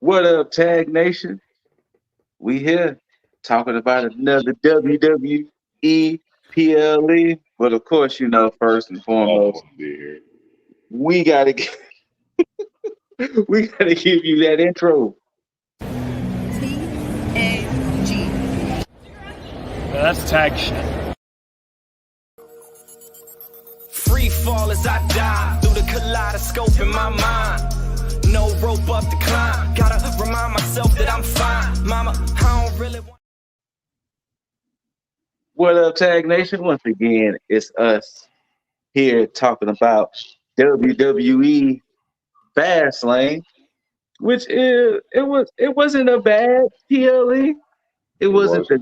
What up, Tag Nation? We here talking about another WWE PLE. But of course, first and foremost, Awesome to be here. we gotta get, we gotta give you that intro. T.A.G. That's tag shit. Free fall as I die through the kaleidoscope in my mind. No rope up to climb. Gotta remind myself that I'm fine. Mama, I don't really want. What up, Tag Nation? Once again, it's us here talking about WWE Fastlane, which it wasn't a bad PLE. It wasn't was.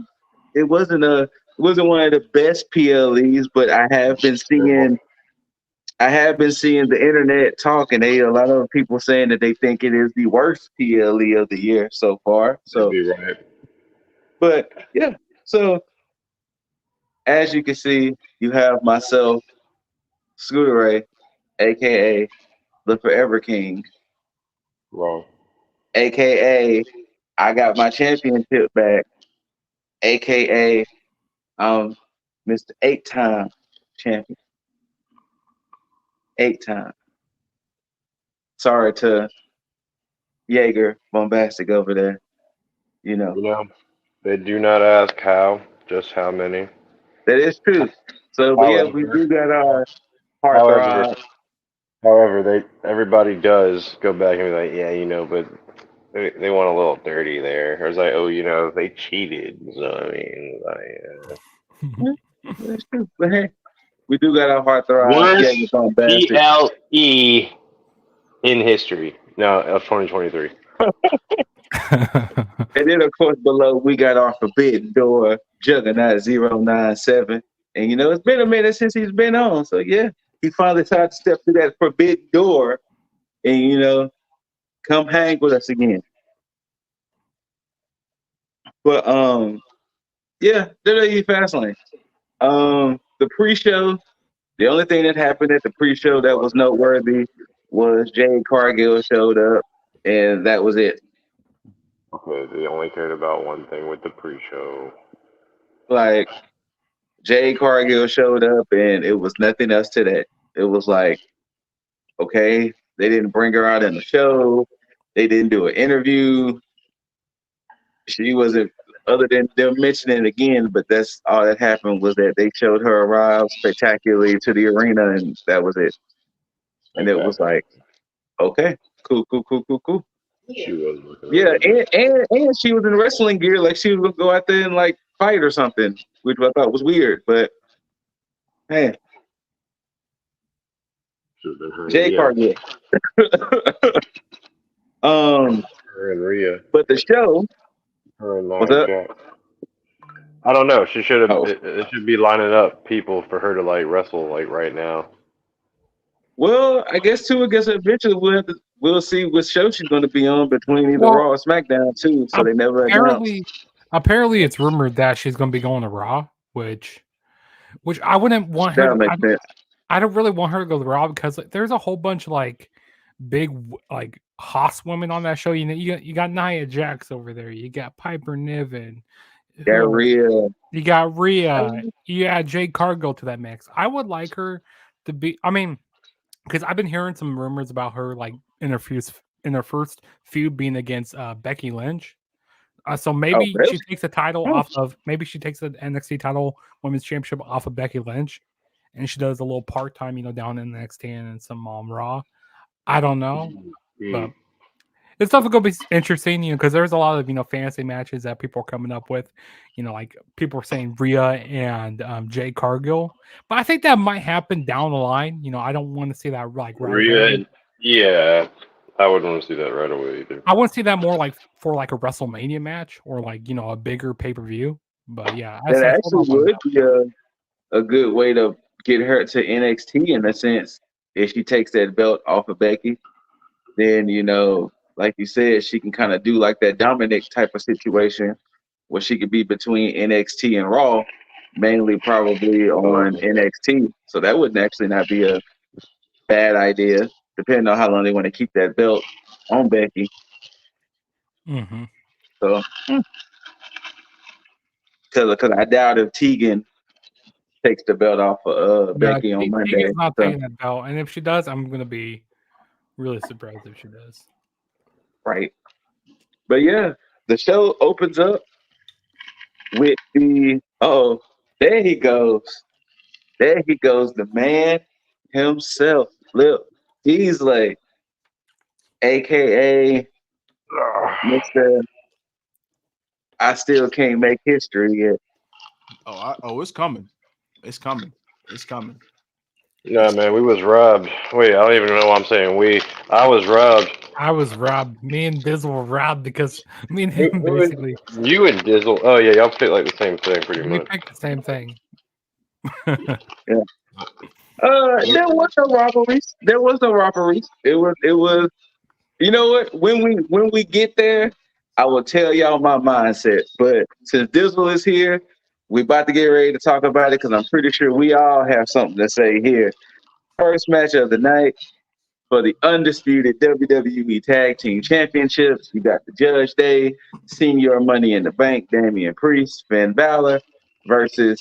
it wasn't one of the best PLEs, but I have been seeing the internet talking. A lot of people saying that they think it is the worst PLE of the year so far. So, You'd be right. but yeah. So as you can see, you have myself, Scooter Ray, aka the Forever King, Wrong. aka I got my championship back, aka Mr. 8-time champion. 8-time. Sorry to Jaeger Bombastic over there. You know, they do not ask how, just how many. That is true. So, but yeah, we However, do got our however, heartthrob. everybody does go back and be like, yeah, but they want a little dirty there. Or it's like, oh, they cheated. So I mean, That's true. But hey, we do got our heartthrob. worst Jaeger Bombastic. PLE in history. No, of 2023. And then, of course, below, we got our Forbidden Door, Juggernaut 097. And, it's been a minute since he's been on. So, yeah, he finally tried to step through that Forbidden Door and, come hang with us again. But, yeah, WWE Fastlane. The pre-show, the only thing that happened at the pre-show that was noteworthy was Jade Cargill showed up, and that was it. Okay, they only cared about one thing with the pre-show. Like, Jade Cargill showed up, and it was nothing else to that. It was like, okay, they didn't bring her out in the show. They didn't do an interview. She wasn't, other than them mentioning it again, but that's all that happened was that they showed her arrive spectacularly to the arena, and that was it. And it was like, okay, cool. She was looking Yeah, really and she was in wrestling gear, like she was gonna go out there and like fight or something, which I thought was weird. But hey, Jay Cargill. Her and Rhea. But the show. Her and What's up? Jack. I don't know. She should have. Oh. It should be lining up people for her to like wrestle like right now. Well, I guess too. I guess eventually we'll see what show she's going to be on between either Raw or SmackDown too. So they never announced. Apparently, it's rumored that she's going to be going to Raw, which I wouldn't want her. I don't really want her to go to Raw because there's a whole bunch of like big like Haas women on that show. You got Nia Jax over there. You got Piper Niven. You got Rhea. You got Rhea. You add Jade Cargill to that mix. I would like her to be. I mean, because I've been hearing some rumors about her like in her first feud being against Becky Lynch. So maybe she takes the title off of. Maybe she takes the NXT title Women's Championship off of Becky Lynch, and she does a little part time, down in NXT and some Raw. I don't know, but it's definitely gonna be interesting, because there's a lot of fantasy matches that people are coming up with, like people are saying Rhea and Jade Cargill, but I think that might happen down the line. I don't want to see that like right Rhea, yeah, I wouldn't want to see that right away either. I want to see that more like for like a WrestleMania match or like a bigger pay-per-view. But yeah, that actually would be a good way to get her to NXT in a sense. If she takes that belt off of Becky, then like you said, she can kind of do like that Dominic type of situation where she could be between NXT and Raw, mainly probably on NXT. So that wouldn't actually not be a bad idea, depending on how long they want to keep that belt on Becky. Mm-hmm. So, because I doubt if Tegan takes the belt off of Yeah, Becky on Monday. Tegan's not So, taking that belt, and if she does, I'm gonna be really surprised if she does. right. But yeah, the show opens up with there he goes. There he goes, the man himself, Lil Beasley, aka Mr. I still can't make history yet. It's coming. It's coming. It's coming. No, man, we was robbed. Wait, I don't even know why I'm saying we. I was robbed. I was robbed. Me and Dizzle were robbed because me and him basically You and Dizzle. Oh yeah, y'all pick like the same thing pretty we much. picked the same thing. Yeah. There was no robberies. There was no robberies. It was. You know what? When we get there, I will tell y'all my mindset. But since Dizzle is here, we about to get ready to talk about it because I'm pretty sure we all have something to say here. First match of the night for the undisputed WWE Tag Team Championships. You got the Judge Day, Senior Money in the Bank, Damian Priest, Finn Balor versus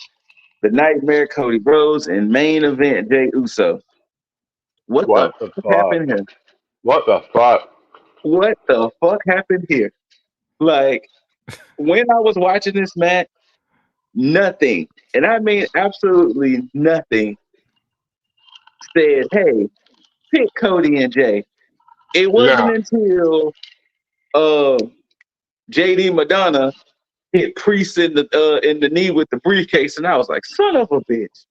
the Nightmare, Cody Rhodes, and main event, Jey Uso. What the fuck happened here? What the fuck? What the fuck happened here? Like, when I was watching this match, nothing, and I mean absolutely nothing, said, hey, pick Cody and Jay. It wasn't until JD Madonna hit Priest in the knee with the briefcase, and I was like, son of a bitch.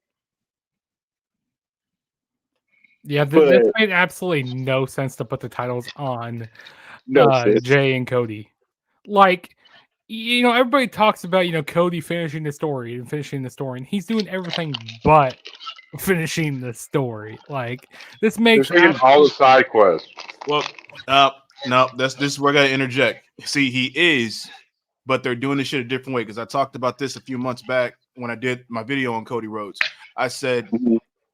Yeah, this made absolutely no sense to put the titles on Jay and Cody. Like, you know, everybody talks about, you know, Cody finishing the story, and he's doing everything but finishing the story. Like, this makes all the side quests. Well, no, this is where I gotta interject. See, he is, but they're doing this shit a different way. Because I talked about this a few months back when I did my video on Cody Rhodes. I said,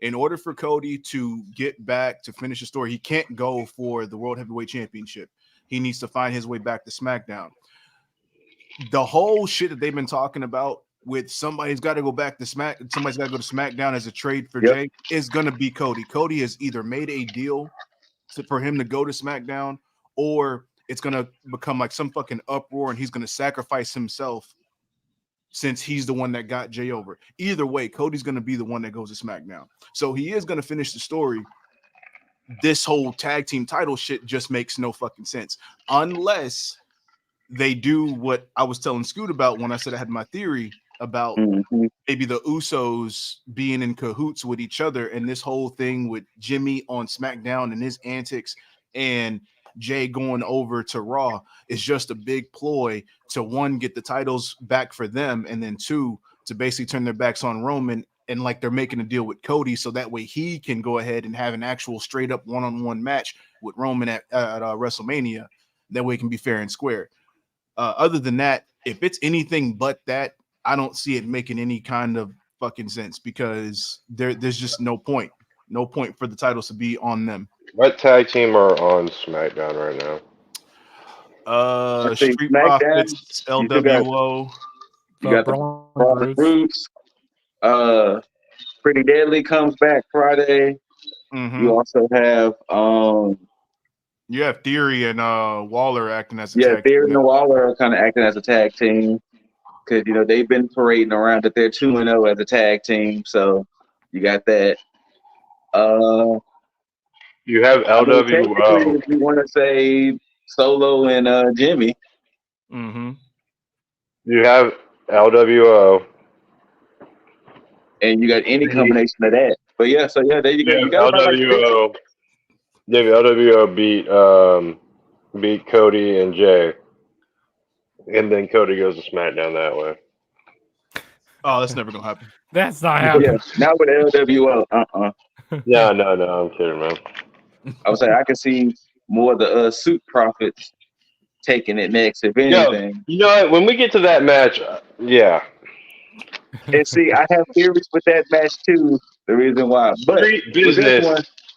in order for Cody to get back to finish the story, he can't go for the World Heavyweight Championship. He needs to find his way back to SmackDown. The whole shit that they've been talking about with somebody's got to go back to somebody's got to go to SmackDown as a trade for Jay is going to be Cody. Cody has either made a deal for him to go to SmackDown, or it's going to become like some fucking uproar and he's going to sacrifice himself since he's the one that got Jay over. Either way, Cody's going to be the one that goes to SmackDown. So he is going to finish the story. This whole tag team title shit just makes no fucking sense unless they do what I was telling Scoot about when I said I had my theory about maybe the Usos being in cahoots with each other, and this whole thing with Jimmy on SmackDown and his antics and Jay going over to Raw is just a big ploy to, one, get the titles back for them, and then two, to basically turn their backs on Roman, and like they're making a deal with Cody so that way he can go ahead and have an actual straight up one-on-one match with Roman at WrestleMania. That way it can be fair and square. Other than that, if it's anything but that, I don't see it making any kind of fucking sense because there's just no point for the titles to be on them. What tag team are on SmackDown right now? Street Profits, LWO. You got the Roots. Pretty Deadly comes back Friday. You also have you have Theory and Waller acting as a tag team. Theory and Waller are kind of acting as a tag team because, you know, they've been parading around that they're 2-0 as a tag team. So you got that. You have LWO. If you want to say Solo and Jimmy. You have LWO. And you got any combination of that. But yeah, there you go. You got LWO. LWO beat Cody and Jay. And then Cody goes to SmackDown that way. Oh, that's never gonna happen. That's not happening. Yeah, not with LWO. No, I'm kidding, man. I would say I can see more of the Suit Profits taking it next, if anything. You know what? When we get to that match, yeah. And see, I have theories with that match too. The reason why, but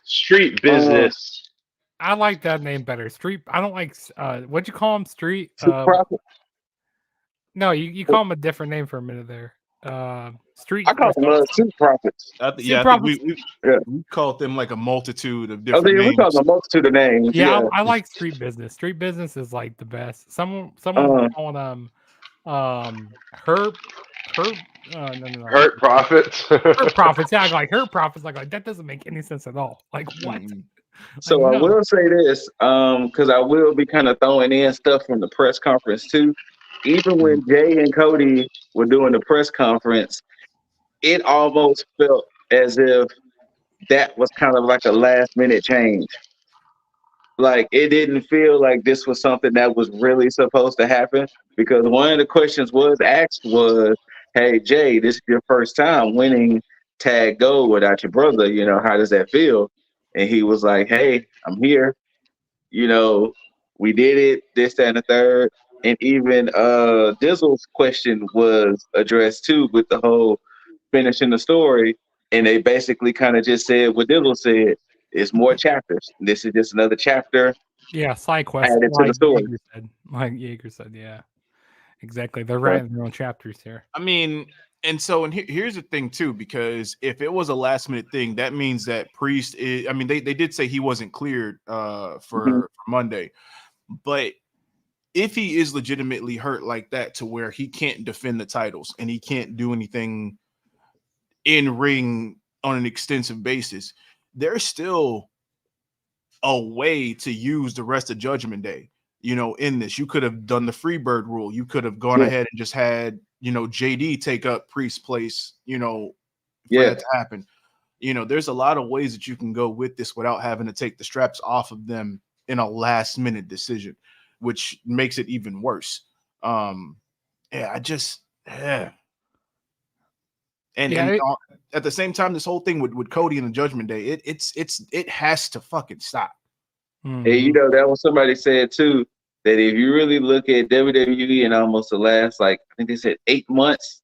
Street business. I like that name better. Street. I don't like. What'd you call him? Street. Street Profit. No, you call him a different name for a minute there. Street. I call them Street Profits. I Street think we, Profits. we Yeah. we called them like a multitude of Oh, different yeah, we call names. them a multitude of names. Yeah, Yeah. I like Street Business. Street Business is like the best. Someone calling them Herb. No. Hurt Profits. Hurt Profits. Yeah, like Hurt Profits. Like that doesn't make any sense at all. Like what? Mm. So Like, I will say this, because I will be kind of throwing in stuff from the press conference too. Even when Jay and Cody were doing the press conference, it almost felt as if that was kind of like a last minute change. Like it didn't feel like this was something that was really supposed to happen, because one of the questions was asked was, "Hey Jay, this is your first time winning tag gold without your brother. You know, how does that feel?" And he was like, "Hey, I'm here. You know, we did it, this, that, and the third." And even Dizzle's question was addressed too, with the whole finishing the story. And they basically kind of just said what Dizzle said. It's more chapters. This is just another chapter yeah, side quest. added to the story. Jaeger said, yeah, exactly. They're writing their own chapters here. I mean, and here's the thing too, because if it was a last minute thing, that means that Priest is. I mean, they did say he wasn't cleared for Monday, but if he is legitimately hurt like that to where he can't defend the titles and he can't do anything in ring on an extensive basis, there's still a way to use the rest of Judgment Day. You know, in this, you could have done the Freebird rule. You could have gone ahead and just had, you know, JD take up Priest's place, you know, for that to happen. You know, there's a lot of ways that you can go with this without having to take the straps off of them in a last minute decision, which makes it even worse. And at the same time, this whole thing with Cody and the Judgment Day, it has to fucking stop. And you know, that was somebody said too, that if you really look at WWE in almost the last, like, I think they said 8 months,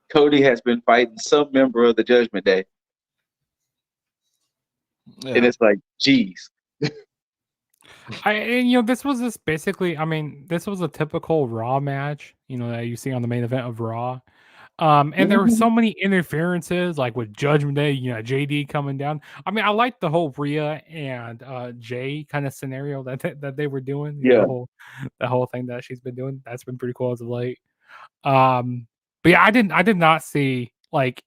Cody has been fighting some member of the Judgment Day. Yeah. And it's like, geez. And you know, this was basically, I mean, this was a typical Raw match, you know, that you see on the main event of Raw. And there were so many interferences, like with Judgment Day, you know, JD coming down. I mean, I like the whole Rhea and Jay kind of scenario that they were doing. The whole thing that she's been doing. That's been pretty cool as of late. But yeah, I did not see, like,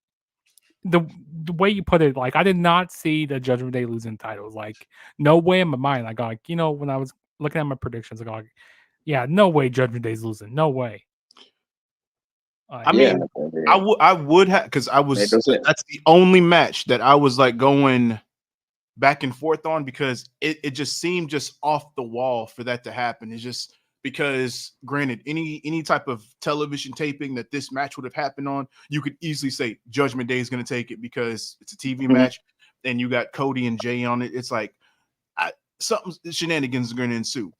the way you put it, like, I did not see the Judgment Day losing titles. Like, no way in my mind. Like, you know, when I was looking at my predictions, like, yeah, no way Judgment Day's losing. No way. I mean, I would have, because that's the only match that I was like going back and forth on, because it just seemed just off the wall for that to happen. It's just because, granted, any type of television taping that this match would have happened on, you could easily say Judgment Day is going to take it because it's a TV match, and you got Cody and Jay on it. It's like something shenanigans are going to ensue.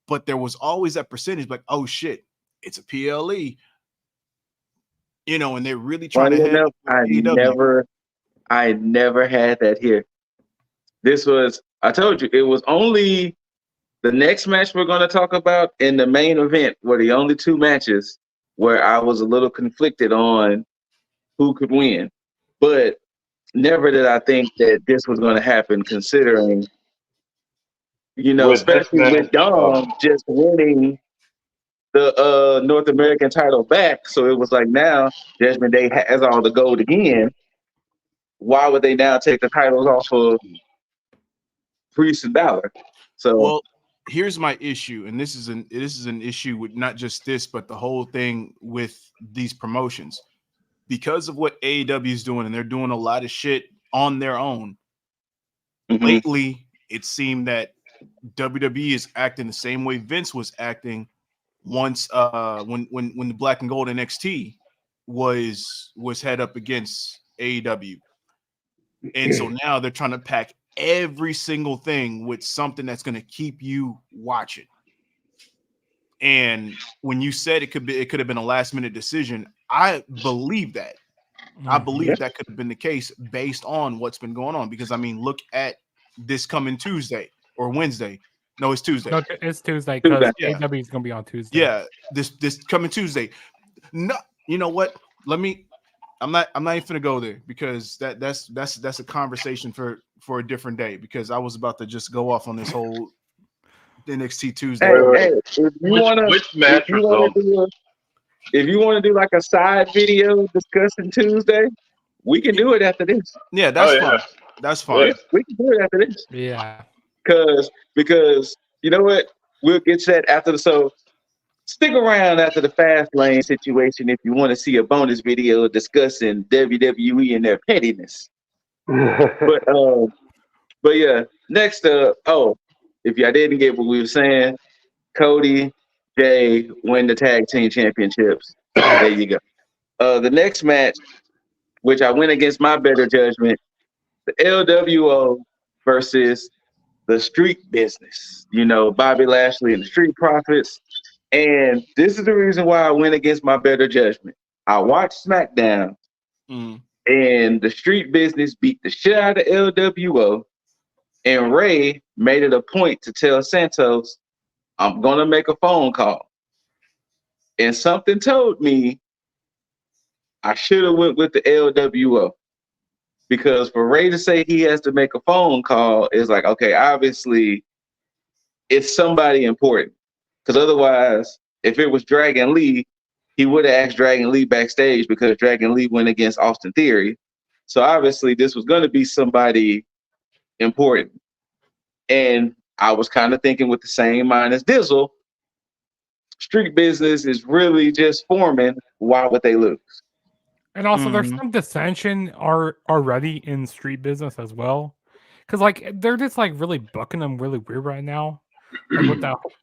But there was always that percentage, like, oh shit, it's a PLE. You know, and they're really trying to head up. I never had that here. This was, I told you, it was only the next match we're going to talk about in the main event were the only two matches where I was a little conflicted on who could win. But never did I think that this was going to happen, considering, you know, especially with Dom just winning the North American title back. So it was like, now Judgment Day has all the gold again. Why would they now take the titles off of Priest and Balor? So, well, here's my issue, and this is an issue with not just this, but the whole thing with these promotions, because of what AEW is doing, and they're doing a lot of shit on their own. Lately, it seemed that WWE is acting the same way Vince was acting once when the Black and Gold NXT was head up against AEW. And so now they're trying to pack every single thing with something that's going to keep you watching. And when you said it could have been a last minute decision, I believe that. I believe that could have been the case based on what's been going on, because I mean, look at this coming Tuesday. or Wednesday. No, it's Tuesday. No, it's Tuesday because Yeah. AW is gonna be on Tuesday. Yeah, this coming Tuesday. No, you know what? I'm not even gonna go there because that's a conversation for a different day, because I was about to just go off on this whole NXT Tuesday. Hey, if you wanna do like a side video discussing Tuesday, we can do it after this. Yeah, that's fine. That's fine. We can do it after this. Yeah. Because you know what? We'll get to that after the so stick around after the Fastlane situation if you want to see a bonus video discussing WWE and their pettiness. But yeah, next up, if y'all didn't get what we were saying, Cody, Jay win the tag team championships. There you go. The next match, which I went against my better judgment, the LWO versus the Street Business. You know, Bobby Lashley and the Street Profits. And this is the reason why I went against my better judgment. I watched SmackDown, and the Street Business beat the shit out of LWO. And Ray made it a point to tell Santos, I'm going to make a phone call. And something told me I should have went with the LWO. Because for Ray to say he has to make a phone call is like, okay, obviously it's somebody important. Because otherwise, if it was Dragon Lee, he would have asked Dragon Lee backstage because Dragon Lee went against Austin Theory. So obviously this was going to be somebody important. And I was kind of thinking with the same mind as Dizzle, Street Business is really just forming. Why would they lose? And also, there's some dissension already in Street Business as well, because like they're just like really booking them really weird right now, like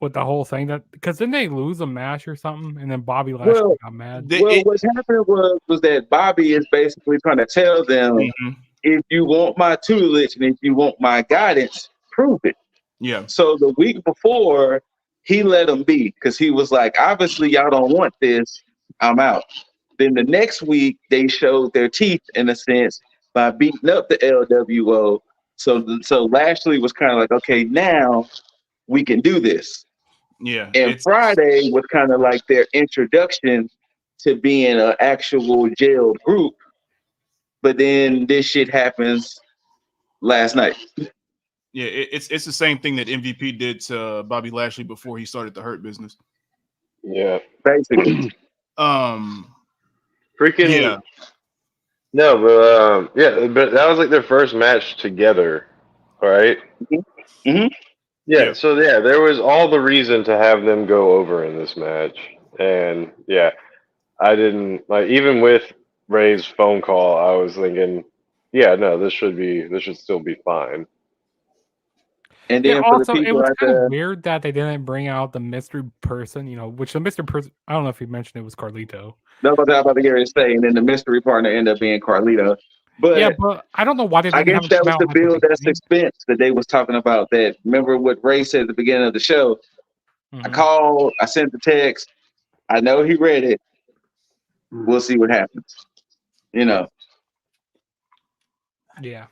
with the whole thing that because then they lose a match or something, and then Bobby Lashley got mad. What happened was that Bobby is basically trying to tell them, if you want my tutelage and if you want my guidance, prove it. Yeah. So the week before, he let them be because he was like, obviously y'all don't want this, I'm out. Then the next week, they showed their teeth, in a sense, by beating up the LWO. So Lashley was kind of like, okay, now we can do this. Yeah. And Friday was kind of like their introduction to being an actual jailed group. But then this shit happens last night. Yeah, it's the same thing that MVP did to Bobby Lashley before he started the Hurt Business. Yeah. Basically. Freaking yeah. No, but but that was like their first match together, right? Yeah, so yeah, there was all the reason to have them go over in this match. And yeah, I didn't like, even with Ray's phone call, I was thinking, yeah, no, this should still be fine. And then also, it was kind of weird that they didn't bring out the mystery person, you know, which the mystery person, I don't know if you mentioned it was Carlito. No, but I'm about to hear it say, and then the mystery partner ended up being Carlito. But yeah, but I don't know why they didn't. I guess that was the build, that suspense that they was talking about. That, remember what Ray said at the beginning of the show? I called, I sent the text. I know he read it. We'll see what happens. You know. Yeah.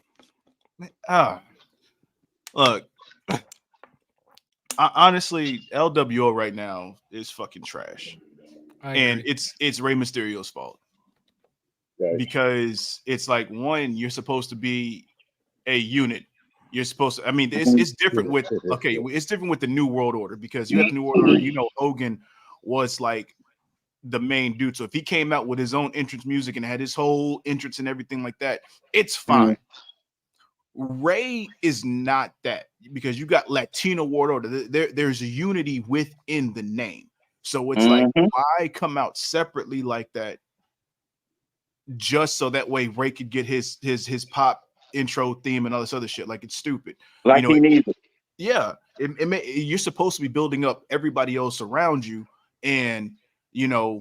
Look. Honestly, LWO right now is fucking trash, and it's Rey Mysterio's fault. Right. Because it's like, one, you're supposed to be a unit. You're supposed to. I mean, it's different with it's different with the New World Order, because you have the New World Order. You know, Hogan was like the main dude. So if he came out with his own entrance music and had his whole entrance and everything like that, it's fine. Ray is not that, because you got Latino World Order. There's a unity within the name. So it's like, why come out separately like that? Just so that way Ray could get his pop intro theme and all this other shit. Like, it's stupid. Like, he needs it. Yeah. You're supposed to be building up everybody else around you. And, you know,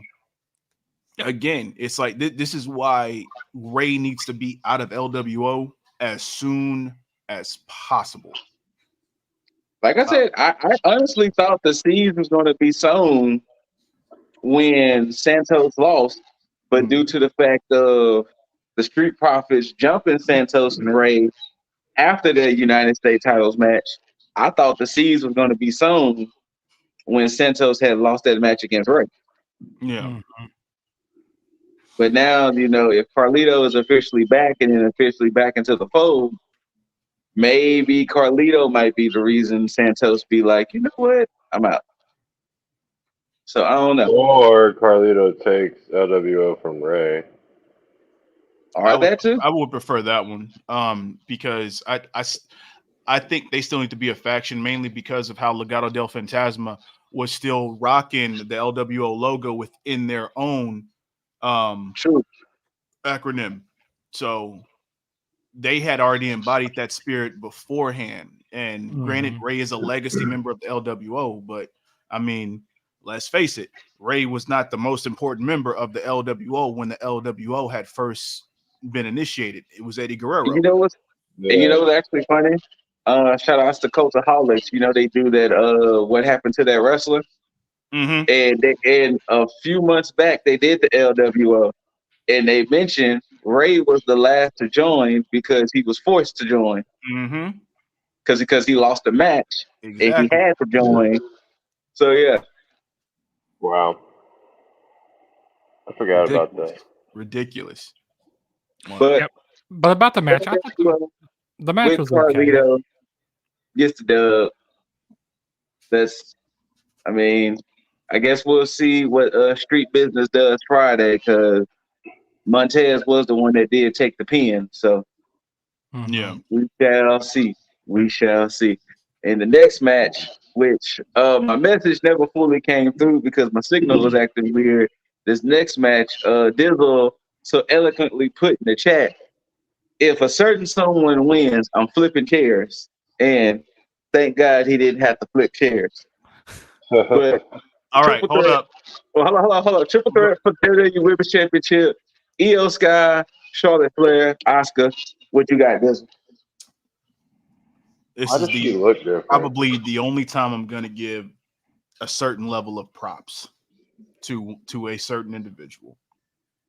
again, it's like, this is why Ray needs to be out of LWO as soon as possible. Like I said, I honestly thought the seed was going to be sown when Santos lost, but due to the fact of the Street Profits jumping Santos and Ray after the United States titles match, I thought the seeds was going to be sown when Santos had lost that match against Ray. Yeah. Mm-hmm. But now, if Carlito is officially back and then officially back into the fold, maybe Carlito might be the reason Santos be like, you know what, I'm out. So I don't know. Or Carlito takes LWO from Ray. Are that too? I would prefer that one. Because I think they still need to be a faction, mainly because of how Legado del Fantasma was still rocking the LWO logo within their own True. acronym. So they had already embodied that spirit beforehand. And granted, Ray is a legacy member of the LWO, but I mean, let's face it, Ray was not the most important member of the LWO when the LWO had first been initiated. It was Eddie Guerrero. You know what's actually funny? Shout outs to Cultaholics. They do that what happened to that wrestler? Mm-hmm. And a few months back they did the LWO. And they mentioned Ray was the last to join because he was forced to join. Mm-hmm. Because he lost the match. Exactly. And he had to join. So yeah. Wow. I forgot about that. Ridiculous. But about the match, I thought the match was Carlito okay. gets the dub. I guess we'll see what Street Business does Friday because Montez was the one that did take the pin. So yeah, we shall see. We shall see. In the next match, which my message never fully came through because my signal was acting weird. This next match, Dizzle so eloquently put in the chat, if a certain someone wins, I'm flipping chairs. And thank God he didn't have to flip chairs. But all right, hold up. Well, hold on. Triple threat for the WWE Women's Championship. Io Sky, Charlotte Flair, Asuka. What you got, Dizzle? This is probably the only time I'm going to give a certain level of props to a certain individual.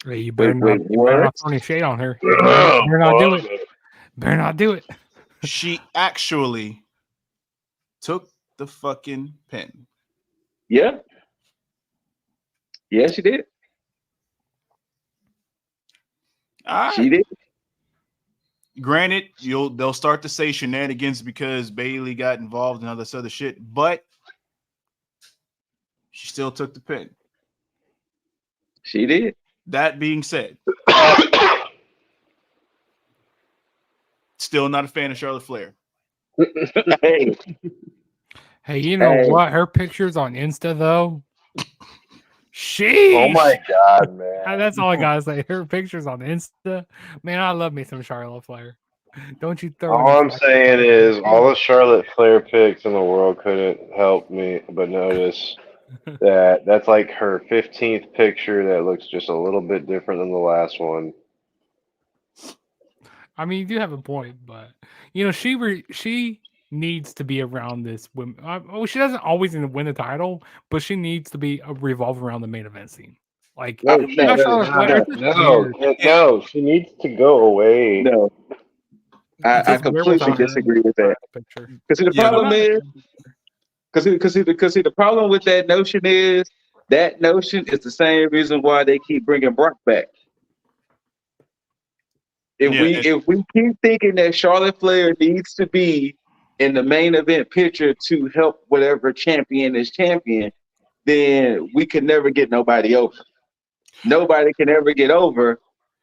Hey, you better not throw any shade on her. Better not do it. Better not do it. She actually took the fucking pin. Yeah. Yeah, she did. She did. Granted, they'll start to say shenanigans because Bayley got involved in all this other shit, but she still took the pin. She did. That being said, still not a fan of Charlotte Flair. Hey, you know what? Her pictures on Insta though. Sheesh. Oh my God, man. That's all I gotta say. Her pictures on Insta. Man, I love me some Charlotte Flair. Don't you throw all I'm saying is all the Charlotte Flair pics in the world couldn't help me but notice that's like her 15th picture that looks just a little bit different than the last one. I mean, you do have a point, but she needs to be around this women. She doesn't always need to win the title, but she needs to be revolve around the main event scene. Like no, she needs to go away. No, I completely disagree with that. Because the problem is, because the problem with that notion is the same reason why they keep bringing Brock back. If we keep thinking that Charlotte Flair needs to be in the main event picture to help whatever champion is champion, then we can never get nobody over. Nobody can ever get over.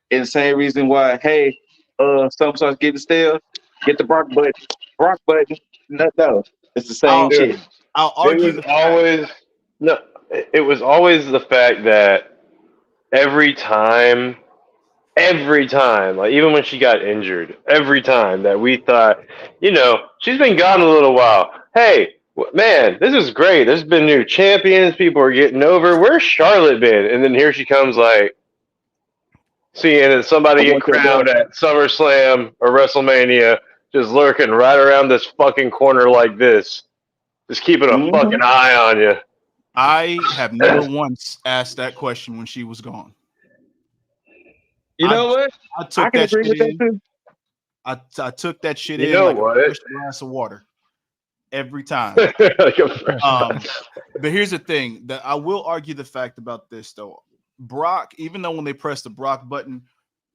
And the same reason why, hey, some starts getting stale, get the Brock button. Brock button. No. It's the same shit. I'll argue it was always the fact that every time, like even when she got injured, every time that we thought, she's been gone a little while. Hey, man, this is great. There's been new champions. People are getting over. Where's Charlotte been? And then here she comes, like, seeing somebody get crowned at SummerSlam or WrestleMania, just lurking right around this fucking corner like this, just keeping a fucking eye on you. I have never once asked that question when she was gone. You know what? I can agree with that too. I took that shit in like a glass of water. every time. Like But here's the thing that I will argue the fact about this though. Brock, even though when they press the Brock button,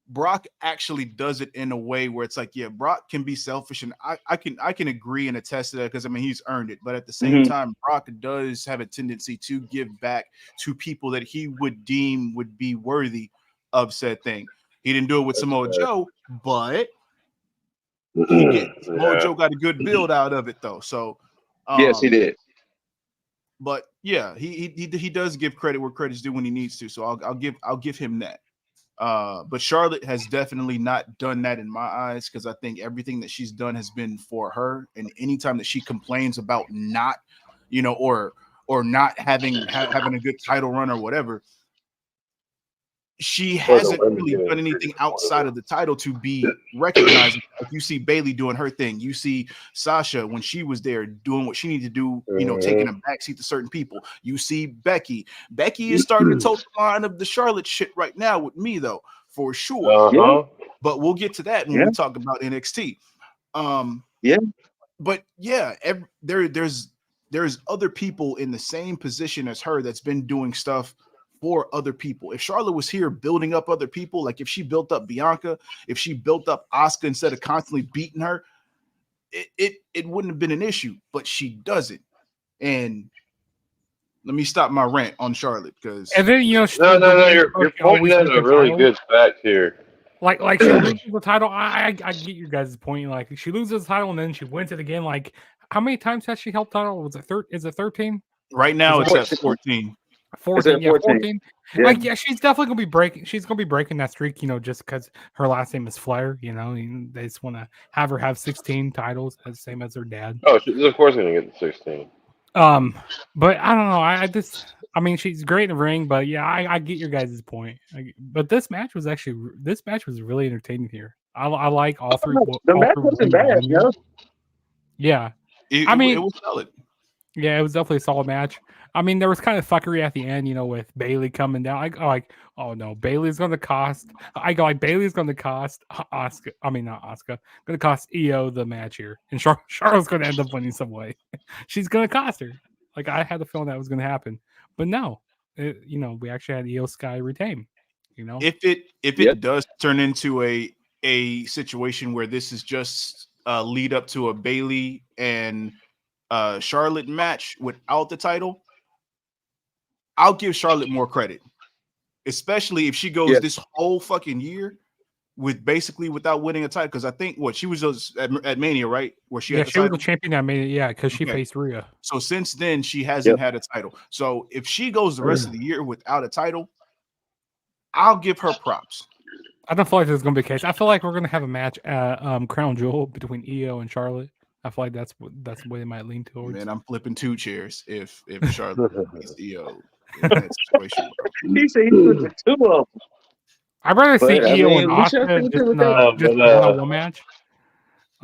Brock actually does it in a way where it's like, yeah, Brock can be selfish, and I can agree and attest to that because I mean he's earned it. But at the same time, Brock does have a tendency to give back to people that he would deem would be worthy of said thing. He didn't do it with Samoa Joe, but Samoa Joe got a good build out of it though. So yes, he did. But yeah, he does give credit where credit's due when he needs to. So I'll give him that. But Charlotte has definitely not done that in my eyes because I think everything that she's done has been for her. And anytime that she complains about not, or not having a good title run or whatever, she hasn't really done anything outside of the title to be recognized. Like you see Bayley doing her thing. You see Sasha when she was there doing what she needed to do, taking a backseat to certain people. You see Becky. Becky is starting to toe the line of the Charlotte shit right now with me, though, for sure. But we'll get to that when we talk about NXT. But yeah, there's other people in the same position as her that's been doing stuff for other people. If Charlotte was here building up other people, like if she built up Bianca, if she built up Asuka instead of constantly beating her, it wouldn't have been an issue, but she doesn't. And let me stop my rant on Charlotte because no, you're pointing at a really good fact here. Like she loses the title. I get you guys' point. Like she loses the title and then she wins it again. Like how many times has she held title? Was it Is it 13? Right now it's at 14. 14. Yeah. Like she's definitely gonna be breaking. She's gonna be breaking that streak, just because her last name is Flair. They just want to have her have 16 titles, the same as her dad. Oh, she's of course gonna get the 16. But I don't know. I mean, she's great in the ring, but yeah, I get your guys' point. But this match was really entertaining here. I like all three. The match wasn't bad, Yeah, it was solid. Yeah, it was definitely a solid match. I mean, there was kind of fuckery at the end, with Bayley coming down. I go like, oh no, Bayley's going to cost. I go like, Bayley's going to cost Asuka. I mean, not Asuka. Going to cost EO the match here, and Charlotte's going to end up winning some way. She's going to cost her. Like I had the feeling that was going to happen, but no, we actually had EO Sky retain. If it does turn into a situation where this is just lead up to a Bayley and Charlotte match without the title, I'll give Charlotte more credit, especially if she goes this whole fucking year without winning a title. Because I think she was just at Mania, right? Where she was the champion at Mania, yeah, because she faced Rhea. So since then, she hasn't had a title. So if she goes the rest of the year without a title, I'll give her props. I don't feel like this is going to be the case. I feel like we're going to have a match at Crown Jewel between EO and Charlotte. I feel like that's the way they might lean towards. Man, I'm flipping 2 chairs if Charlotte beats EO in that situation. He said he flipping 2 of them. I'd rather see EO and Asuka just in a one match.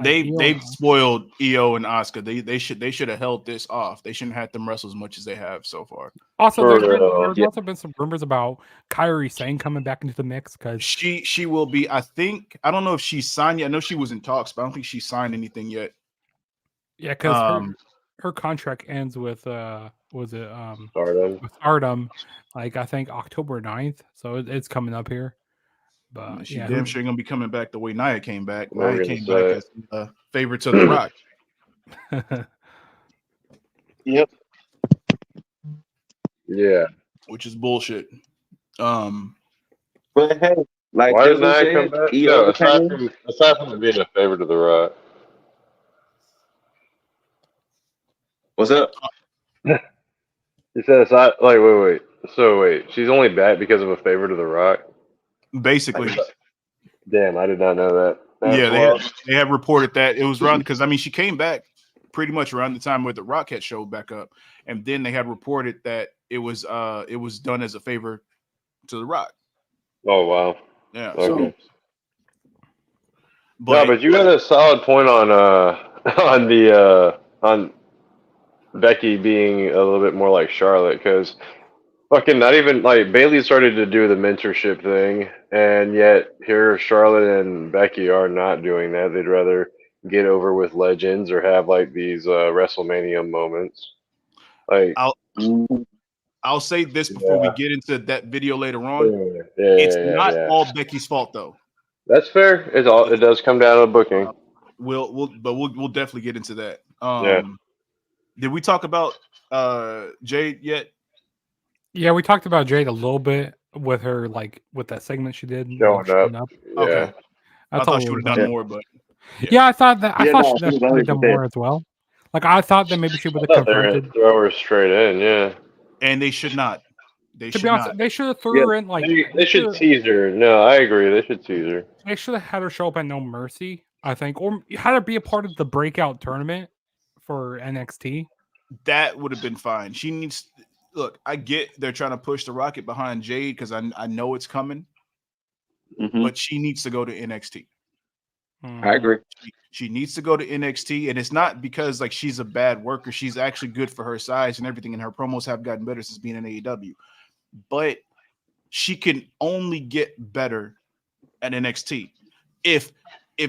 They've spoiled EO and Asuka. They should have held this off. They shouldn't have had them wrestle as much as they have so far. Also, there's also been some rumors about Kairi Sane coming back into the mix because she will be. I don't know if she's signed yet. I know she was in talks, but I don't think she signed anything yet. Yeah, because her contract ends with Stardom. With Stardom, like I think October 9th. So it's coming up here. But she damn sure gonna be coming back the way Nia came back. Nia came back as favorite to The Rock. Yep. Yeah. Which is bullshit. But hey, like why did Nia come back? No, aside from being a favorite of The Rock. What's up? He said aside, like wait. So wait, she's only back because of a favorite of The Rock? Basically. Damn, I did not know that. They have reported that it was around because she came back pretty much around the time where The Rock had showed back up, and then they had reported that it was done as a favor to The Rock. Oh wow. Yeah. Okay. So, but you had a solid point on Becky being a little bit more like Charlotte because. Fucking not even like Bayley started to do the mentorship thing, and yet here Charlotte and Becky are not doing that. They'd rather get over with legends or have like these WrestleMania moments. Like, I'll say this before we get into that video later on. yeah, It's not yeah. all Becky's fault though. That's fair. It does come down to booking. We'll definitely get into that. Yeah. Did we talk about Jade yet? Yeah, we talked about Jade a little bit with her, like with that segment she did, Showing up. Yeah. Okay. I thought she would have done more, but yeah. I thought that Yeah, thought no, she she was would have only done there. more as well. Like I thought that maybe she would have I thought they were gonna confronted. throw her straight in. Yeah. And they should not. They To should be honest, not. they should have threw her in like They should tease her. No, I agree. They should tease her. they should have had her show up at No Mercy, I think, or had her be a part of the breakout tournament for NXT. That would have been fine. She needs. Look, I get they're trying to push the rocket behind Jade because I know it's coming, but she needs to go to NXT. I agree. She needs to go to NXT, and it's not because like she's a bad worker. She's actually good for her size and everything, and her promos have gotten better since being in AEW. But she can only get better at NXT. If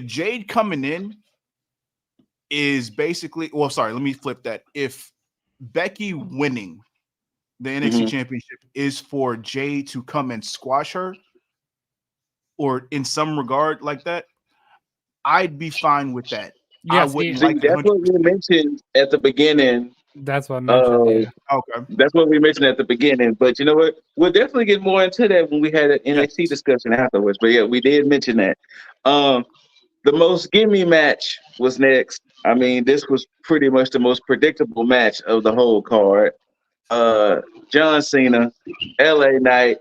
Jade coming in is basically, well, sorry, let me flip that. If Becky winning the NXT championship is for Jade to come and squash her, or in some regard like that, I'd be fine with that. Yes, I wouldn't See, like that's what we mentioned at the beginning. That's what I mentioned. Okay. That's what we mentioned at the beginning. But you know what? We'll definitely get more into that when we had an NXT discussion afterwards. But yeah, we did mention that. The most gimme match was next. I mean, this was pretty much the most predictable match of the whole card. John Cena, LA Knight,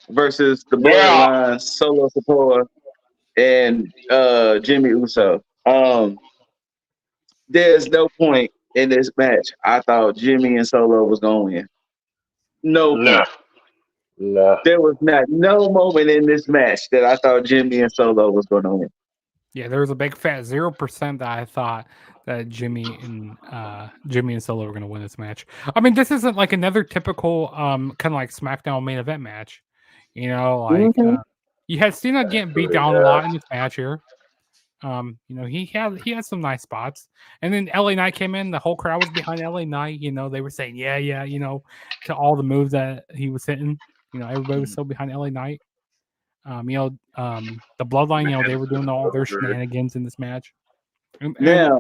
versus the Bloodline, Solo Sikoa, and Jimmy Uso. There's no point in this match. I thought Jimmy and Solo was going to win. No point. No. There was no moment in this match that I thought Jimmy and Solo was going to win. Yeah, there was a big fat 0% that I thought that Jimmy and Solo were going to win this match. I mean, this isn't like another typical kind of like SmackDown main event match. You know, like you had Cena getting beat down a lot in this match here. You know, he had some nice spots, and then LA Knight came in. The whole crowd was behind LA Knight. You know, they were saying yeah, you know, to all the moves that he was hitting. You know, everybody was so behind LA Knight. You know, the Bloodline, you know, they were doing all their shenanigans in this match. Now,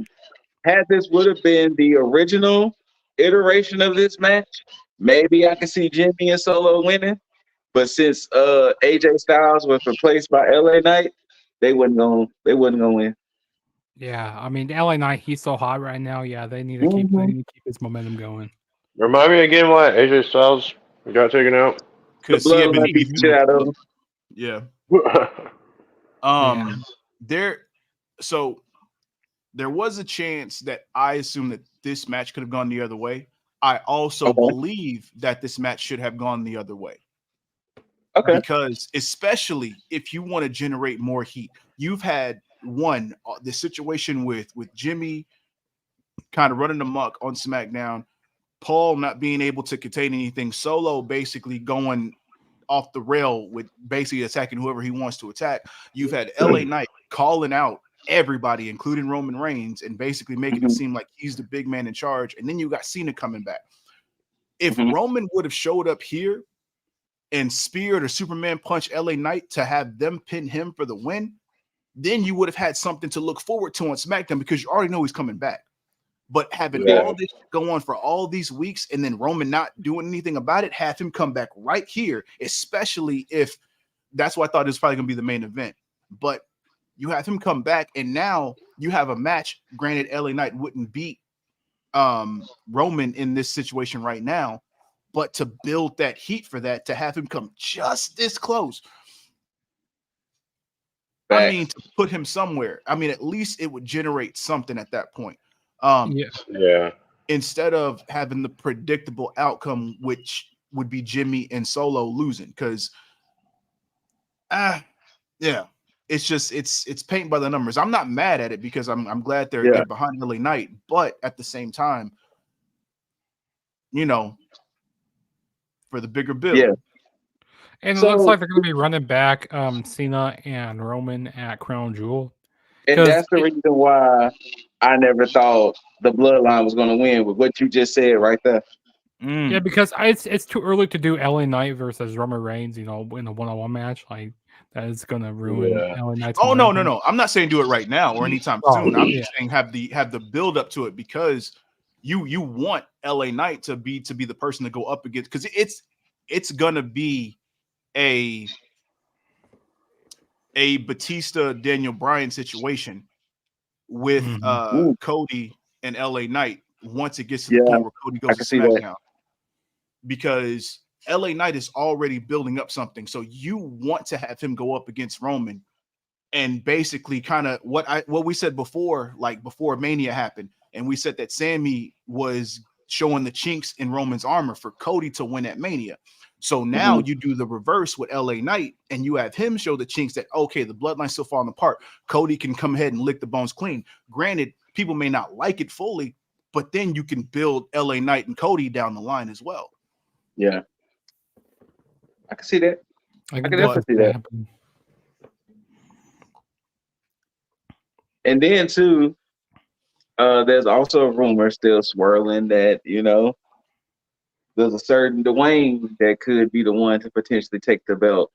had this would have been the original iteration of this match, maybe I could see Jimmy and Solo winning. But since AJ Styles was replaced by LA Knight, they wasn't gonna win. Yeah, I mean, LA Knight, he's so hot right now. Yeah, they need to keep his momentum going. Remind me again why AJ Styles got taken out. The Bloodline beat the shit out of him. Yeah. There was a chance that I assume that this match could have gone the other way. I also believe that this match should have gone the other way. Okay. Because especially if you want to generate more heat, you've had the situation with Jimmy kind of running amok on SmackDown, Paul not being able to contain anything, Solo basically going off the rail with basically attacking whoever he wants to attack. You've had LA Knight calling out everybody, including Roman Reigns, and basically making it seem like he's the big man in charge. And then you got Cena coming back. If Roman would have showed up here and speared or Superman punched LA Knight to have them pin him for the win, then you would have had something to look forward to on SmackDown because you already know he's coming back. But having all this go on for all these weeks and then Roman not doing anything about it, have him come back right here, especially if that's why I thought it was probably going to be the main event. But you have him come back, and now you have a match. Granted, LA Knight wouldn't beat Roman in this situation right now, but to build that heat for that, to have him come just this close, I mean, to put him somewhere, I mean, at least it would generate something at that point. Instead of having the predictable outcome, which would be Jimmy and Solo losing, because it's just it's paint by the numbers. I'm not mad at it because I'm glad they're behind LA Knight, but at the same time, you know, for the bigger bill. Yeah. And it looks like they're going to be running back Cena and Roman at Crown Jewel. And that's the reason why I never thought the Bloodline was going to win with what you just said right there. Yeah, because it's too early to do LA Knight versus Roman Reigns, in a one-on-one match. Like that is gonna ruin LA Knight's. Oh no! I'm not saying do it right now or anytime soon. I'm just saying have the build up to it, because you want LA Knight to be the person to go up against, because it's gonna be a Batista Daniel Bryan situation with Cody and LA Knight once it gets to the point where Cody goes to SmackDown, because LA Knight is already building up something. So you want to have him go up against Roman, and basically kind of what we said before, like before Mania happened, and we said that Sammy was showing the chinks in Roman's armor for Cody to win at Mania. So now you do the reverse with LA Knight, and you have him show the chinks that, okay, the bloodline's still falling apart. Cody can come ahead and lick the bones clean. Granted, people may not like it fully, but then you can build LA Knight and Cody down the line as well. Yeah. I can see that. I can definitely see that. And then too, there's also a rumor still swirling that, there's a certain Dwayne that could be the one to potentially take the belt.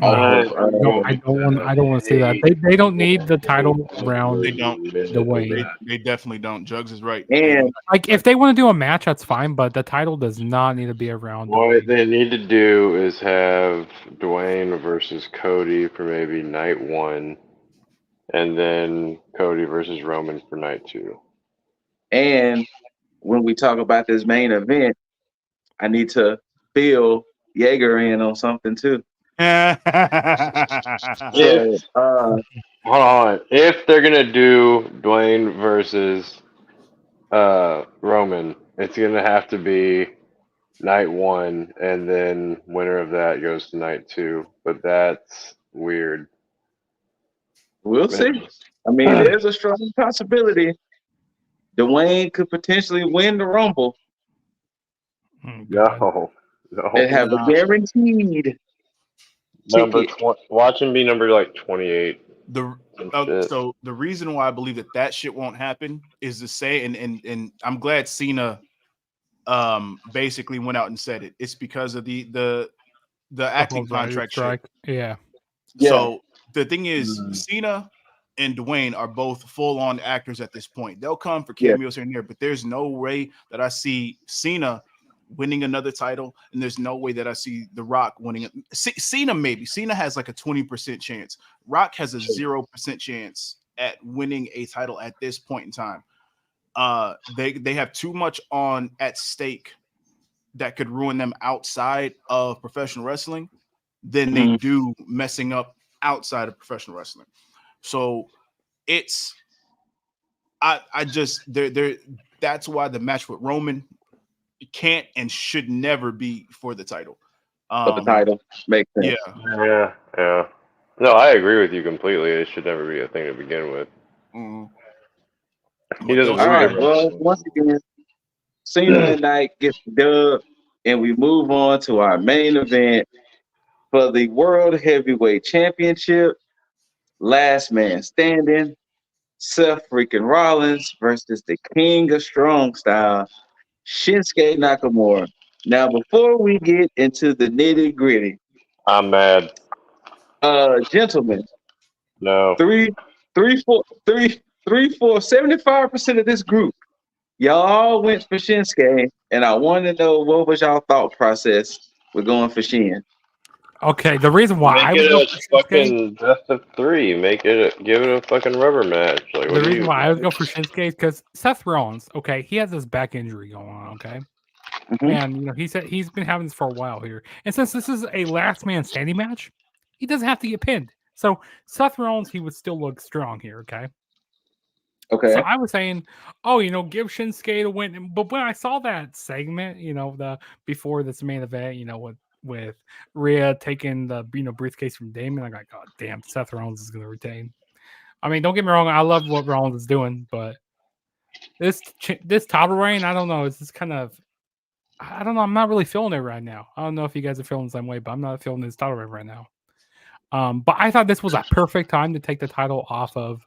I don't want to see that. They don't need the title around. They don't. Dwayne. They definitely don't. Jugs is right. And like, if they want to do a match, that's fine, but the title does not need to be around. What they need to do is have Dwayne versus Cody for maybe night 1, and then Cody versus Roman for night 2. And when we talk about this main event, I need to fill Jaeger in on something too. Hold on. If they're gonna do Dwayne versus Roman, it's gonna have to be night 1, and then winner of that goes to night 2. But that's weird. We'll see. I mean, there's a strong possibility Dwayne could potentially win the Rumble. No. And have a guaranteed number. Watch him be number like 28. So the reason why I believe that shit won't happen is to say, and I'm glad Cena basically went out and said it. It's because of the acting contract strike. Yeah. So the thing is, Cena and Dwayne are both full-on actors at this point. They'll come for cameos here and there, but there's no way that I see Cena winning another title, and there's no way that I see The Rock winning it. Cena maybe. Cena has like a 20% chance. Rock has a 0% chance at winning a title at this point in time. They have too much at stake that could ruin them outside of professional wrestling than they do messing up outside of professional wrestling. So it's that's why the match with Roman can't and should never be for the title. For the title makes sense. Yeah. No, I agree with you completely. It should never be a thing to begin with. He doesn't. All right. Well, once again, Cena and Knight gets the dub, and we move on to our main event for the World Heavyweight Championship. Last man standing, Seth freaking Rollins versus the King of Strong Style, Shinsuke Nakamura. Now, before we get into the nitty gritty, I'm mad. Gentlemen, no, 75% of this group, y'all all went for Shinsuke, and I want to know what was y'all thought process with going for Shin. Okay, the reason why I would go for fucking best of 3. Give it a fucking rubber match. Like, the reason why I would go for Shinsuke is because Seth Rollins, okay, he has this back injury going on, okay, and he said he's been having this for a while here, and since this is a last man standing match, he doesn't have to get pinned. So Seth Rollins, he would still look strong here, okay. Okay. So I was saying, give Shinsuke to win, but when I saw that segment, before this main event, with Rhea taking the briefcase from Damon, I'm like, God damn, Seth Rollins is going to retain. I mean, don't get me wrong, I love what Rollins is doing, but this title reign, I don't know, it's just kind of, I don't know, I'm not really feeling it right now. I don't know if you guys are feeling the same way, but I'm not feeling this title reign right now. But I thought this was a perfect time to take the title off of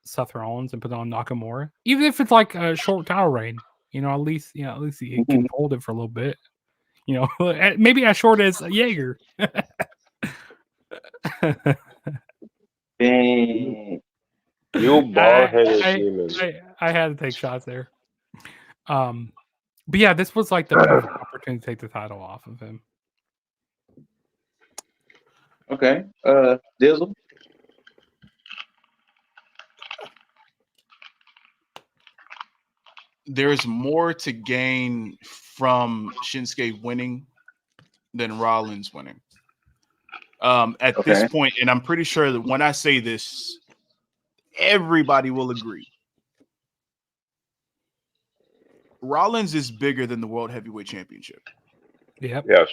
Seth Rollins and put it on Nakamura, even if it's like a short title reign. At least he can hold it for a little bit. Maybe as short as Jaeger. Dang. You bald-headed demon. I had to take shots there. But yeah, this was like the perfect opportunity to take the title off of him. Okay. Dizzle. There's more to gain from Shinsuke winning than Rollins winning. At this point, and I'm pretty sure that when I say this, everybody will agree. Rollins is bigger than the World Heavyweight Championship. Yep. Yes.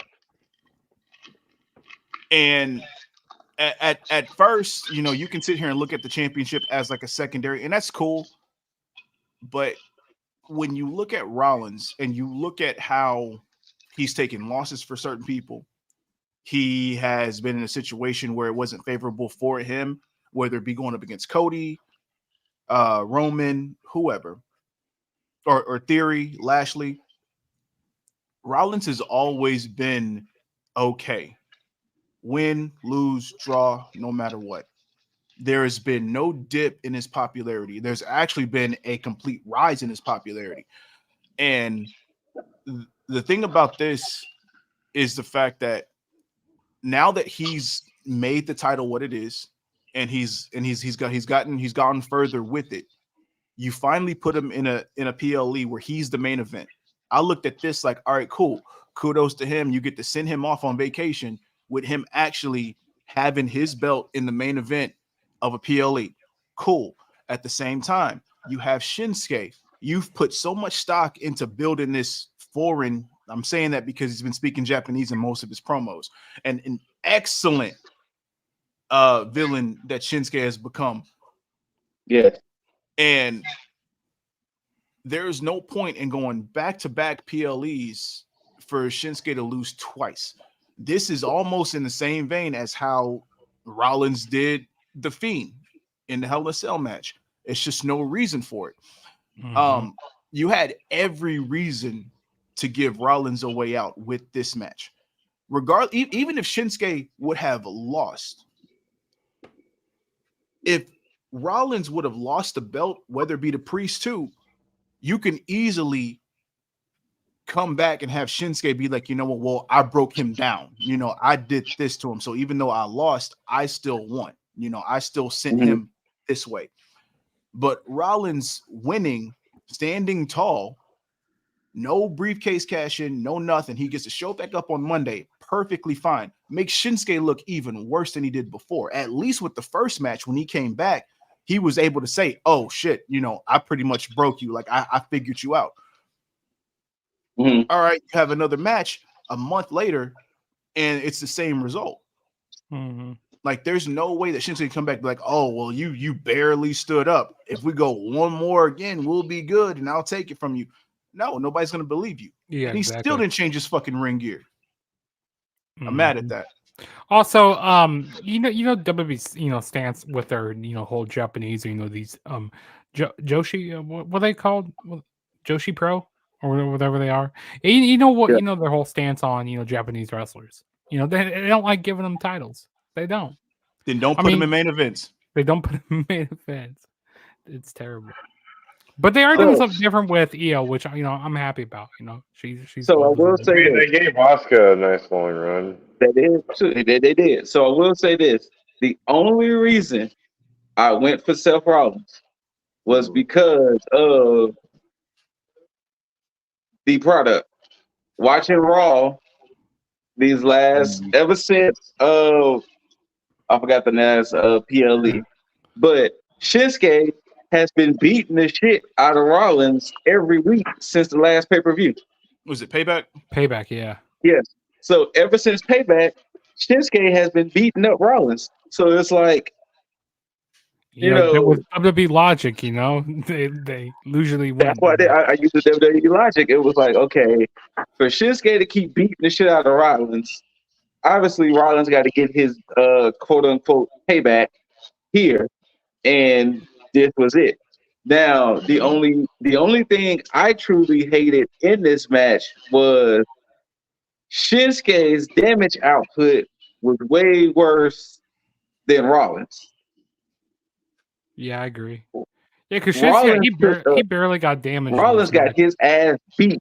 And at first, you can sit here and look at the championship as like a secondary, and that's cool. But when you look at Rollins and you look at how he's taken losses for certain people, he has been in a situation where it wasn't favorable for him, whether it be going up against Cody, Roman, whoever, or Theory, Lashley. Rollins has always been okay. Win, lose, draw, no matter what. There has been no dip in his popularity. There's actually been a complete rise in his popularity. And the thing about this is the fact that now that he's made the title what it is, and he's gotten further with it, you finally put him in a PLE where he's the main event. I looked at this like, all right, cool. Kudos to him. You get to send him off on vacation with him actually having his belt in the main event of a PLE. Cool. At the same time, you have Shinsuke. You've put so much stock into building this foreign. I'm saying that because he's been speaking Japanese in most of his promos, and an excellent villain that Shinsuke has become. Yes. And there's no point in going back-to-back PLEs for Shinsuke to lose twice. This is almost in the same vein as how Rollins did The Fiend in the Hell in a Cell match. It's just no reason for it. Mm-hmm. You had every reason to give Rollins a way out with this match. Even if Shinsuke would have lost, if Rollins would have lost the belt, whether it be the Priest too, you can easily come back and have Shinsuke be like, you know what? Well, I broke him down. I did this to him. So even though I lost, I still won. I still sent him this way. But Rollins winning, standing tall, no briefcase cash in, no nothing. He gets to show back up on Monday, perfectly fine. Makes Shinsuke look even worse than he did before. At least with the first match, when he came back, he was able to say, oh shit, I pretty much broke you. Like I figured you out. Mm-hmm. All right, you have another match a month later, and it's the same result. Mm-hmm. Like, there's no way that Shinsuke can come back and be like, oh, well, you barely stood up. If we go one more again, we'll be good, and I'll take it from you. No, nobody's going to believe you. Yeah, and he exactly. still didn't change his fucking ring gear. I'm mad at that. Also, WWE, stance with their, whole Japanese, these, Joshi, what are they called? Joshi Pro or whatever they are. And their whole stance on, Japanese wrestlers. They don't like giving them titles. They don't. Then don't put them in main events. They don't put them in main events. It's terrible. But they are doing something different with Io, which I'm happy about. She's. So I will say they gave Asuka a nice long run. They did. So I will say this: the only reason I went for Seth Rollins was because of the product. Watching Raw these last ever since I forgot the last PLE, but Shinsuke has been beating the shit out of Rollins every week since the last pay-per-view. Was it Payback? Payback, yeah. Yes. So ever since Payback, Shinsuke has been beating up Rollins. So it's like, with WWE logic, they usually win. That's why I used the WWE logic. It was like, okay, for Shinsuke to keep beating the shit out of Rollins, obviously Rollins got to get his quote unquote payback here, and this was it. Now the only thing I truly hated in this match was Shinsuke's damage output was way worse than Rollins. Yeah, I agree. Yeah, because Rollins he barely got damaged. Rollins got his ass beat.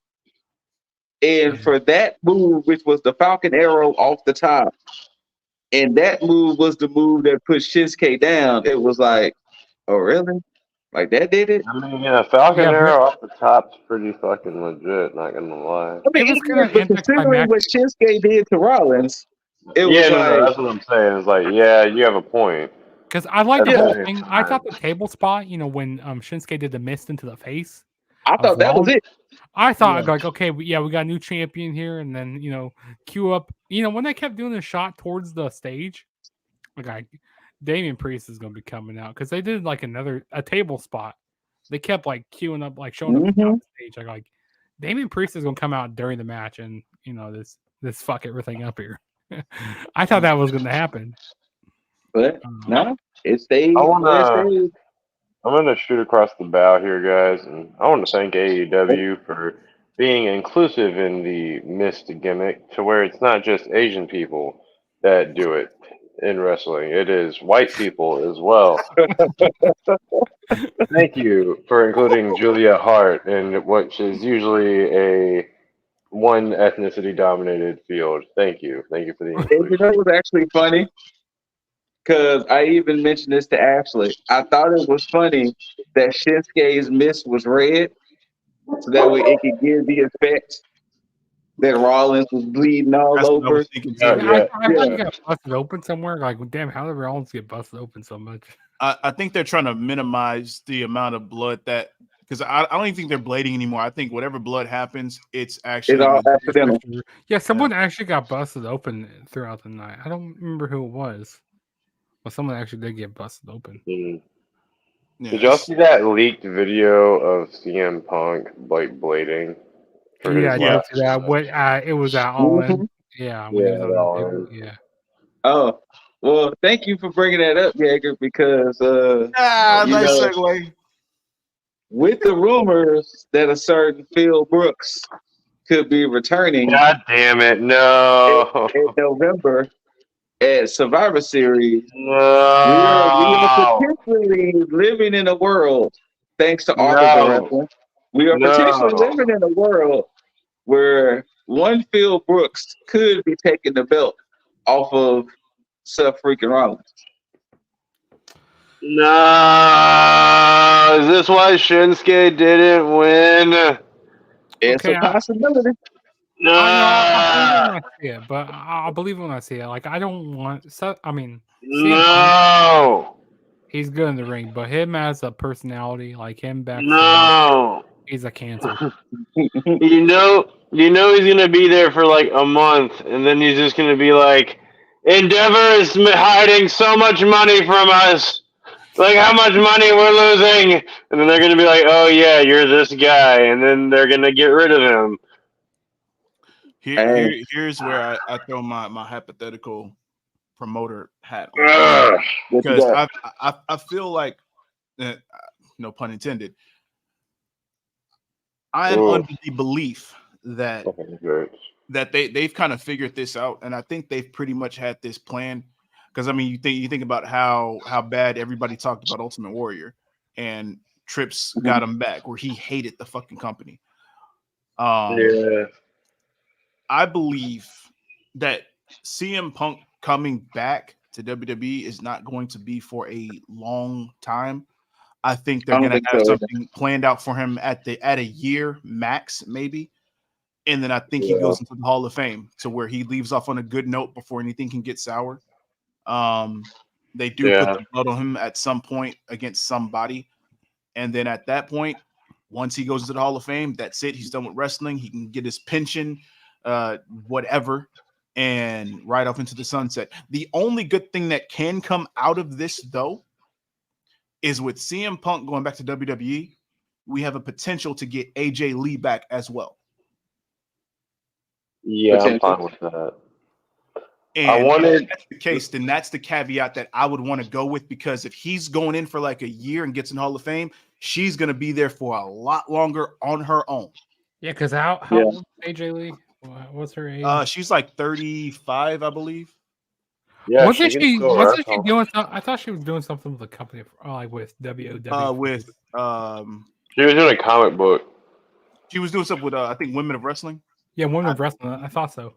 And for that move, which was the Falcon Arrow off the top, and that move was the move that put Shinsuke down, it was like, oh, really? Like, that did it? I mean, yeah, Falcon Arrow off the top's pretty fucking legit, not gonna lie. I mean, but considering what Shinsuke did to Rollins, it was like... that's what I'm saying. It's like, yeah, you have a point. Because I like the whole thing. I thought the table spot, when Shinsuke did the mist into the face. I thought that was it. I thought, like, okay, we got a new champion here, and then, queue up. When they kept doing the shot towards the stage, like, Damian Priest is going to be coming out because they did, like, a table spot. They kept, like, queuing up, like, showing up on the stage. Like, Damian Priest is going to come out during the match and, this fuck everything up here. I thought that was going to happen. But, no, it stayed. I'm going to shoot across the bow here, guys, and I want to thank AEW for being inclusive in the mist gimmick to where it's not just Asian people that do it in wrestling. It is white people as well. Thank you for including Julia Hart in what is usually a one ethnicity-dominated field. Thank you. Thank you for the inclusion. That was actually funny. Because I even mentioned this to Ashley. I thought it was funny that Shinsuke's mist was red, so that way it could give the effect that Rollins was bleeding all over. I thought he got busted open somewhere. Like, damn, how did Rollins get busted open so much? I think they're trying to minimize the amount of blood that, because I don't even think they're bleeding anymore. I think whatever blood happens, it's actually all accidental. Yeah, someone actually got busted open throughout the night. I don't remember who it was. Well, someone actually did get busted open. Yeah, did y'all see that leaked video of CM Punk like blading? Yeah, I did see that. What it was at All In. Yeah, yeah. Oh, well, thank you for bringing that up, Jaeger, because nice segue. With the rumors that a certain Phil Brooks could be returning. God damn it, no! In November. At Survivor Series, we are potentially living in a world, thanks to Arthur Wrestling, we are potentially living in a world where one Phil Brooks could be taking the belt off of Seth freaking Rollins. No, is this why Shinsuke didn't win? It's a possibility. No, I see it, but I'll believe it when I see it. Like, I don't want. No, he's good in the ring, but him as a personality, like him back. No, he's a cancer. you know he's gonna be there for like a month, and then he's just gonna be like, Endeavor is hiding so much money from us. Like, how much money we're losing, and then they're gonna be like, oh yeah, you're this guy, and then they're gonna get rid of him. Here's where I throw my hypothetical promoter hat on, because I feel like, no pun intended, I am under the belief that they've kind of figured this out, and I think they've pretty much had this plan. Because I mean, you think about how bad everybody talked about Ultimate Warrior, and Trips got him back, where he hated the fucking company. I believe that CM Punk coming back to WWE is not going to be for a long time. I think they're going to have something planned out for him at a year max, maybe. And then I think he goes into the Hall of Fame, to where he leaves off on a good note before anything can get sour. They do put the blood on him at some point against somebody. And then at that point, once he goes to the Hall of Fame, that's it. He's done with wrestling. He can get his pension, whatever, and ride off into the sunset. The only good thing that can come out of this, though, is with CM Punk going back to WWE, we have a potential to get AJ Lee back as well. Yeah, I'm fine with that. And if that's the case, then that's the caveat that I would want to go with, because if he's going in for like a year and gets in Hall of Fame, she's going to be there for a lot longer on her own. Yeah, because how old is AJ Lee? What's her age? She's like 35, I believe. Yeah, wasn't she doing? I thought she was doing something with the company, like with WOW. She was doing a comic book. She was doing something with I think Women of Wrestling. Yeah, Women of Wrestling. I thought so.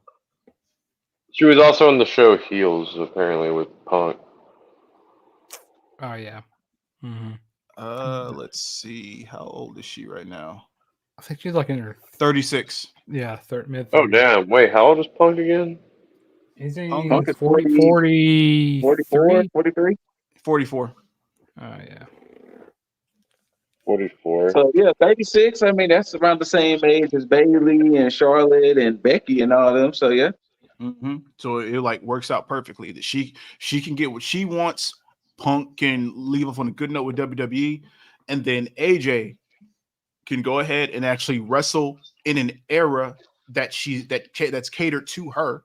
She was also on the show Heels, apparently, with Punk. Oh yeah. Mm-hmm. Let's see. How old is she right now? I think she's like in her 36. Yeah, mid. Oh damn! Wait, how old is Punk again? Is he Punk is 43? 43? 44. Oh yeah. 44. So yeah, 36. I mean, that's around the same age as Bailey and Charlotte and Becky and all of them. So yeah. Mm-hmm. So it like works out perfectly that she can get what she wants. Punk can leave off on a good note with WWE, and then AJ can go ahead and actually wrestle in an era that's catered to her.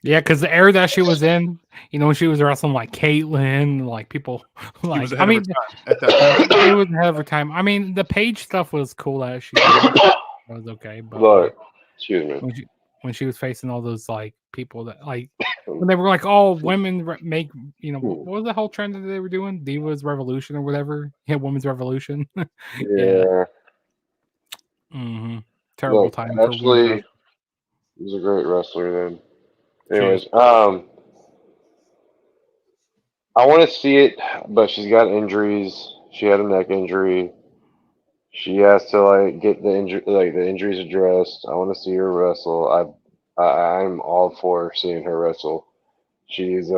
Yeah, because the era that she was in, when she was wrestling like Caitlyn, like people, like was ahead of her time at that point. It was ahead of her time. I mean, the Paige stuff was cool that she did. It was okay, but excuse me. When she was facing all those like people that like when they were like, oh, women make what was the whole trend that they were doing? Divas Revolution or whatever. Yeah, Women's Revolution. Yeah. Mm-hmm. Terrible time for actually, he was a great wrestler then. Anyways, I want to see it, but she's got injuries. She had a neck injury. She has to like get the injuries addressed. I want to see her wrestle. I'm all for seeing her wrestle. She's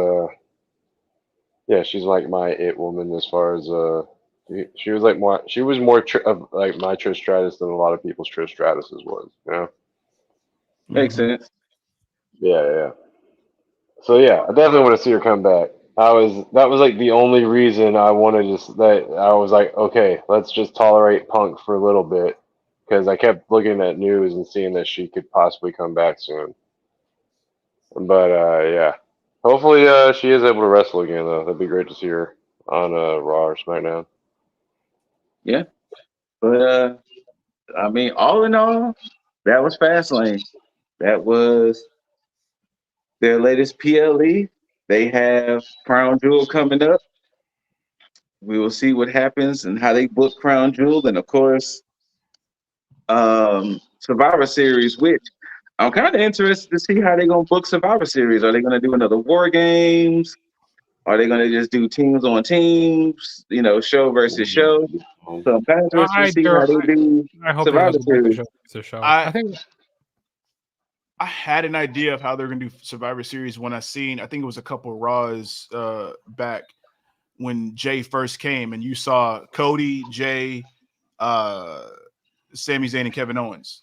she's like my it woman as far as she was like more like my Trish Stratus than a lot of people's Trish Stratus's was. Makes sense. Yeah. So yeah, I definitely want to see her come back. That was like the only reason I wanted I was like, okay, let's just tolerate Punk for a little bit, because I kept looking at news and seeing that she could possibly come back soon. But yeah, hopefully she is able to wrestle again though. That'd be great to see her on Raw or SmackDown. Yeah, but I mean, all in all, that was Fastlane. That was their latest PLE. They have Crown Jewel coming up. We will see what happens and how they book Crown Jewel, and of course, Survivor Series. Which I'm kind of interested to see how they're gonna book Survivor Series. Are they gonna do another War Games? Are they gonna just do teams on teams? Show versus show. So I'm kind of interested to see how they do Survivor Series. I think I had an idea of how they're going to do Survivor Series when I think it was a couple of Raws back when Jay first came, and you saw Cody, Jay, Sami Zayn, and Kevin Owens.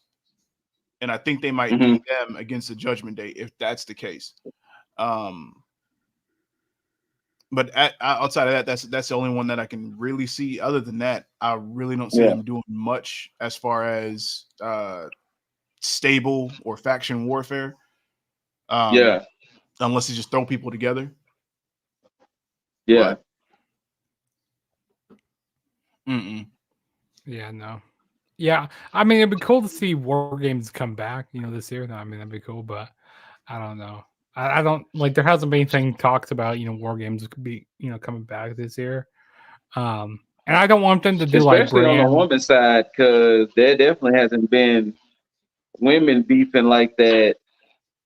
And I think they might do them against the Judgment Day if that's the case. But outside of that, that's the only one that I can really see. Other than that, I really don't see them doing much as far as stable or faction warfare. Unless you just throw people together. Yeah. Yeah, no. Yeah, I mean, it'd be cool to see War Games come back, this year. I mean, that'd be cool, but I don't know. I don't like. There hasn't been anything talked about, War Games could be, coming back this year. And I don't want them to do especially on the women's side, because there definitely hasn't been women beefing like that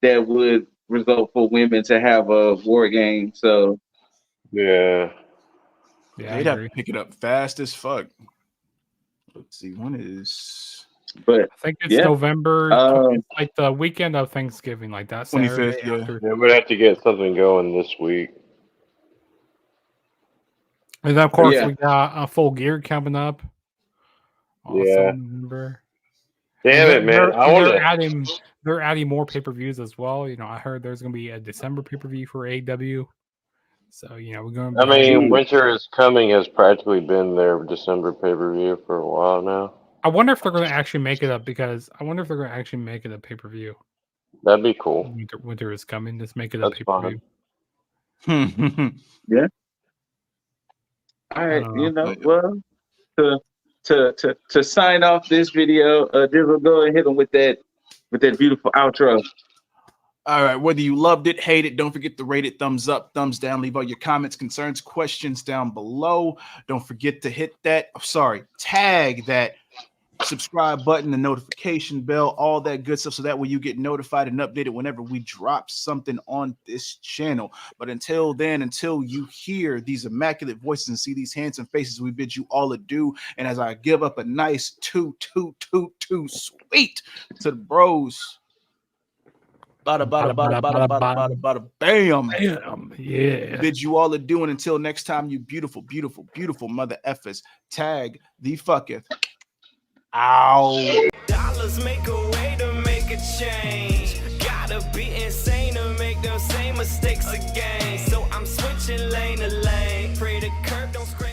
would result for women to have a War Game. So yeah, they'd have to pick it up fast as fuck. Let's see, when is? But I think it's November. It's like the weekend of Thanksgiving, like that. 25th. Yeah, we'd have to get something going this week. And then, of course, we got a Full Gear coming up. Also November. Damn it, man! They're adding more pay-per-views as well. I heard there's going to be a December pay-per-view for AEW. So we're going. I mean, Winter is Coming has practically been their December pay-per-view for a while now. I wonder if they're going to actually make it up, because I wonder if they're going to actually make it a pay-per-view. That'd be cool. Winter is coming. Let's make it a That's pay-per-view. Yeah. All right. You know, well, to sign off this video, Dizzle, go and hit him with that beautiful outro. All right, whether you loved it, hate it, don't forget to rate it, thumbs up, thumbs down, leave all your comments, concerns, questions down below. Don't forget to hit that, tag that subscribe button, the notification bell, all that good stuff, so that way you get notified and updated whenever we drop something on this channel. But until then, until you hear these immaculate voices and see these handsome faces, we bid you all adieu. And as I give up a nice toot sweet to the bros. Bada bam. Yeah. Bid you all adieu, and until next time, you beautiful mother effers. Tag the fucketh. Ow. Dollars make a way to make a change. Gotta be insane to make those same mistakes again. So I'm switching lane to lane. Pray the curb don't scrape.